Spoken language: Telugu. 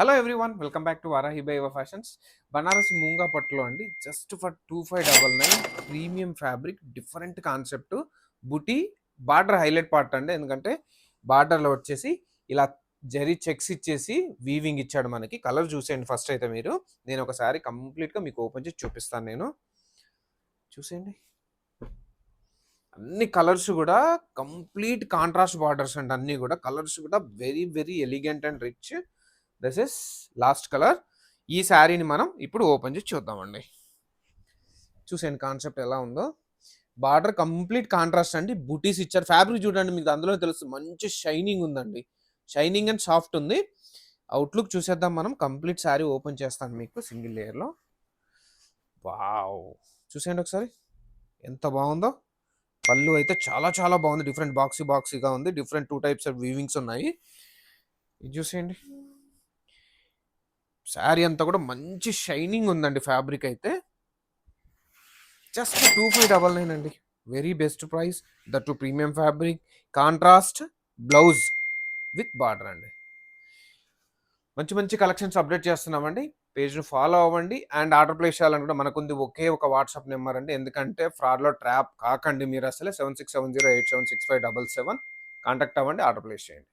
Hello everyone, welcome back to Varahi by fashions. Banarasi moonga పట్టులో అండి, just for 2599 premium fabric, different concept, buti border highlight part అండి. ఎందుకంటే బార్డర్లో వచ్చేసి ఇలా జరీ చెక్స్ ఇచ్చేసి వీవింగ్ ఇచ్చాడు మనకి. కలర్ చూసేయండి ఫస్ట్ అయితే మీరు. నేను ఒకసారి కంప్లీట్గా మీకు ఓపెన్ చేసి చూపిస్తాను. నేను చూసేయండి, అన్ని కలర్స్ కూడా కంప్లీట్ కాంట్రాస్ట్ బార్డర్స్ అండి. అన్ని కూడా కలర్స్ కూడా very very elegant and rich. This is last colour. ఈ శారీని మనం ఇప్పుడు ఓపెన్ చేసి చూద్దామండి. చూసేయండి కాన్సెప్ట్ ఎలా ఉందో. బార్డర్ కంప్లీట్ కాంట్రాస్ట్ అండి, బూటీస్ ఇచ్చారు. ఫ్యాబ్రిక్ చూడండి, మీకు అందులో తెలుస్తుంది, మంచి షైనింగ్ ఉందండి. షైనింగ్ అండ్ సాఫ్ట్ ఉంది. అవుట్లుక్ చూసేద్దాం మనం. కంప్లీట్ శారీ ఓపెన్ చేస్తాను మీకు సింగిల్ లేయర్లో. వావ్, చూసేయండి ఒకసారి ఎంత బాగుందో. పళ్ళు అయితే చాలా చాలా బాగుంది. డిఫరెంట్ బాక్సీగా ఉంది. డిఫరెంట్ 2 టైప్స్ ఆఫ్ వీవింగ్స్ ఉన్నాయి. ఇది చూసేయండి. శారీ అంతా కూడా మంచి షైనింగ్ ఉందండి. ఫ్యాబ్రిక్ అయితే జస్ట్ 2599 అండి. Very best price. That to premium fabric, contrast blouse with border అండి. మంచి మంచి కలెక్షన్స్ అప్డేట్ చేస్తున్నామండి. పేజ్ను ఫాలో అవ్వండి. అండ్ ఆర్డర్ ప్లేస్ చేయాలనుకుంటే మనకుంది ఒకే ఒక వాట్సాప్ నెంబర్ అండి. ఎందుకంటే ఫ్రాడ్లో ట్రాప్ కాకండి మీరు. అసలే 7670876577 కాంటాక్ట్ అవ్వండి, ఆర్డర్ ప్లేస్ చేయండి.